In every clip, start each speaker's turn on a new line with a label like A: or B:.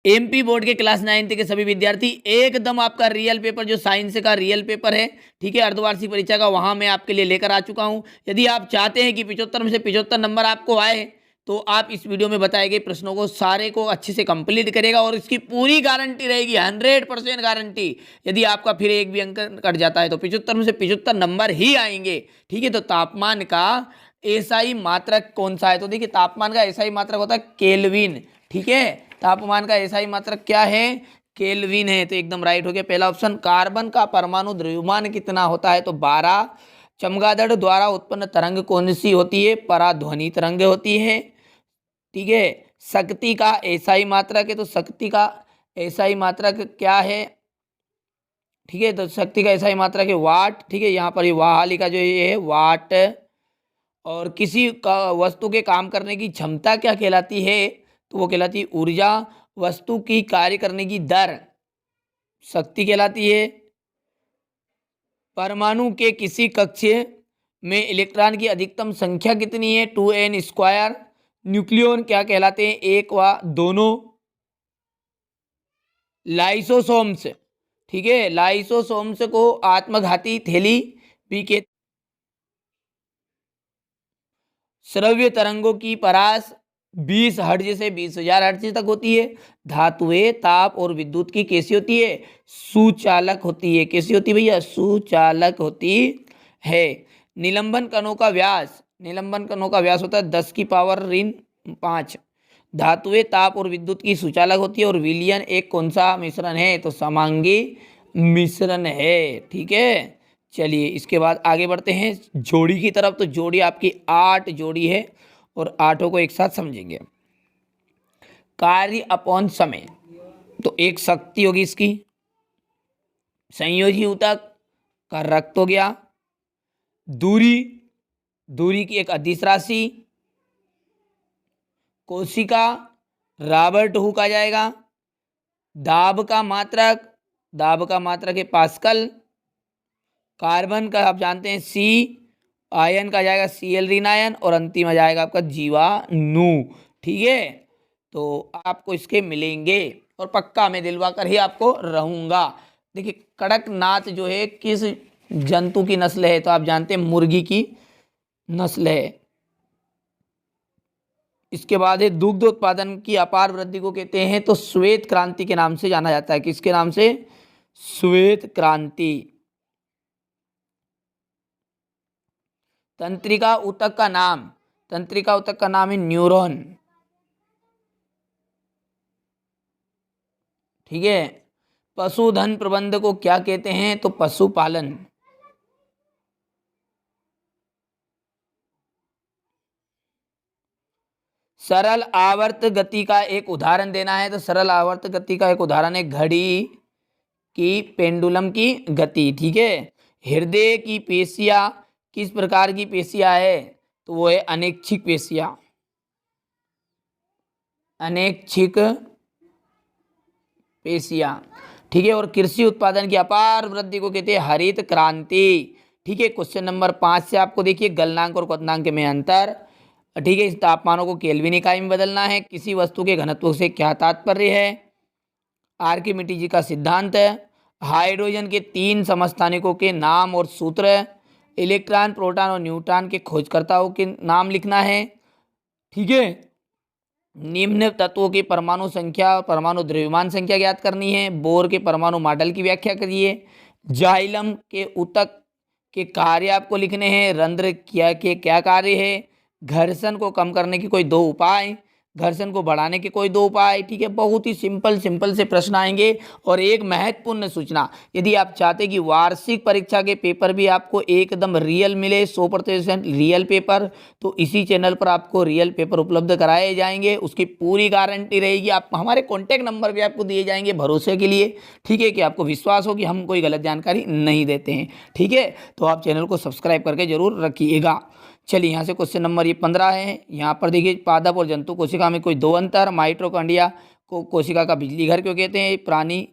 A: MP board के class 9th के सभी विद्यार्थी, एकदम आपका रियल पेपर जो साइंस का रियल पेपर है, ठीक है, अर्धवार्षिक परीक्षा का, वहां मैं आपके लिए लेकर आ चुका हूं। यदि आप चाहते हैं कि 75 में से 75 नंबर आपको आए, तो आप इस वीडियो में बताए गए प्रश्नों को सारे को अच्छे से कंप्लीट करेगा और इसकी पूरी गारंटी रहेगी, 100% गारंटी। यदि आपका फिर एक भी अंक कट जाता है तो 75 में से 75 नंबर ही आएंगे, ठीक है। तो तापमान का एसआई मात्रक कौन सा है? तो देखिए, तापमान का एसआई मात्रक होता है केल्विन, ठीक है। तापमान का एसआई मात्रक क्या है? केल्विन है। तो एकदम राइट हो गया पहला ऑप्शन। कार्बन का परमाणु द्रव्यमान कितना होता है? तो 12। चमगादड़ द्वारा उत्पन्न तरंग कौन सी होती है? पराध्वनि तरंग होती है, ठीक है। शक्ति का एसआई मात्रक है, तो शक्ति का एसआई मात्रक क्या है? ठीक है, तो शक्ति का एसआई मात्रक है वाट, ठीक है। यहाँ पर ये वाह लिखा जो ये है वाट। और किसी का वस्तु के काम करने की क्षमता क्या कहलाती है? तो वो कहलाती है ऊर्जा। वस्तु की कार्य करने की दर शक्ति कहलाती है। परमाणु के किसी कक्षीय में इलेक्ट्रॉन की अधिकतम संख्या कितनी है? 2n²। न्यूक्लियॉन क्या कहलाते हैं? एक व दोनों। लाइसोसोम्स, ठीक है, लाइसोसोम्स को आत्मघाती थैली भी के। श्रव्य तरंगों की परास 20 हर्ट्ज से 20,000 हर्ट्ज तक होती है। धातुएं ताप और विद्युत की कैसी होती है? सुचालक होती है। कैसी होती है भैया? सुचालक होती है। निलंबन कणों का व्यास, निलंबन कणों का व्यास होता है 10⁵ धातुएं ताप और विद्युत की सुचालक होती है। और विलयन एक कौन सा मिश्रण है? तो समांगी मिश्रण है, ठीक है। चलिए इसके बाद आगे बढ़ते हैं जोड़ी की तरफ। तो जोड़ी आपकी 8 जोड़ी है और 8 को एक साथ समझेंगे। कार्य अपॉन समय, तो एक शक्ति होगी इसकी। संयोजी ऊतक का रक्त हो गया। दूरी, दूरी की एक अदिश राशि। कोशिका रॉबर्ट हुक आ जाएगा। दाब का मात्रक, दाब का मात्रक है पास्कल। कार्बन का आप जानते हैं सी। आयन का जाएगा Cl ऋण आयन। और अंतिम आ जाएगा आपका जीवाणु, ठीक है। तो आपको इसके मिलेंगे और पक्का मैं दिलवा कर ही आपको रहूंगा। देखिए, कड़कनाथ जो है किस जंतु की नस्ल है? तो आप जानते हैं मुर्गी की नस्ल है। इसके बाद है दुग्ध उत्पादन की अपार वृद्धि को कहते हैं तो श्वेत क्रांति के नाम से जाना जाता है। किसके नाम से? श्वेत क्रांति। तंत्रिका ऊतक का नाम, तंत्रिका ऊतक का नाम है न्यूरॉन, ठीक है। पशुधन प्रबंध को क्या कहते हैं? तो पशुपालन। सरल आवर्त गति का एक उदाहरण देना है। तो सरल आवर्त गति का एक उदाहरण है घड़ी की पेंडुलम की गति, ठीक है। हृदय की पेशियां किस प्रकार की पेशियां है? तो वो है अनैच्छिक पेशियां, अनैच्छिक पेशियां, ठीक है। और कृषि उत्पादन की अपार वृद्धि को कहते हैं हरित क्रांति, ठीक है। क्वेश्चन नंबर 5 से आपको देखिए गलनांक और क्वथनांक में अंतर, ठीक है। इस तापमानों को केल्विन इकाई में बदलना है। किसी वस्तु के घनत्व से क्या तात्पर्य है? आर्किमिडीज का सिद्धांत है। हाइड्रोजन के 3 समस्थानिकों के नाम और सूत्र। इलेक्ट्रॉन प्रोटॉन और न्यूट्रॉन के खोजकर्ताओं के नाम लिखना है, ठीक है। निम्न तत्वों की परमाणु संख्या और परमाणु द्रव्यमान संख्या ज्ञात करनी है। बोर के परमाणु मॉडल की व्याख्या करिए। जाइलम के ऊतक के कार्य आपको लिखने हैं। रंध्र क्या कार्य है? घर्षण को कम करने के कोई 2 उपाय, घर्षण को बढ़ाने के कोई 2 उपाय, ठीक है। बहुत ही सिंपल से प्रश्न आएंगे। और एक महत्वपूर्ण सूचना, यदि आप चाहते कि वार्षिक परीक्षा के पेपर भी आपको एकदम रियल मिले, 100% रियल पेपर, तो इसी चैनल पर आपको रियल पेपर उपलब्ध कराए जाएंगे। उसकी पूरी गारंटी रहेगी। आप हमारे कॉन्टैक्ट नंबर भी आपको दिए जाएंगे भरोसे के लिए, ठीक है, कि आपको विश्वास हो कि हम कोई गलत जानकारी नहीं देते हैं, ठीक है। तो आप चैनल को सब्सक्राइब करके जरूर रखिएगा। चलिए यहाँ से क्वेश्चन नंबर ये 15 है। यहाँ पर देखिए पादप और जंतु कोशिका में कोई 2 अंतर। माइटोकॉन्ड्रिया को कोशिका का बिजली घर क्यों कहते हैं? प्राणी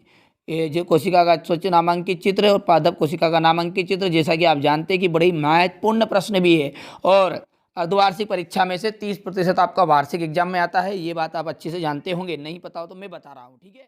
A: जो कोशिका का स्वच्छ नामांकित चित्र और पादप कोशिका का नामांकित चित्र, जैसा कि आप जानते हैं कि बड़ी महत्वपूर्ण प्रश्न भी है। और अर्धवार्षिक परीक्षा में से 30% आपका वार्षिक एग्जाम में आता है। ये बात आप अच्छे से जानते होंगे, नहीं पता हो तो मैं बता रहा हूँ, ठीक है।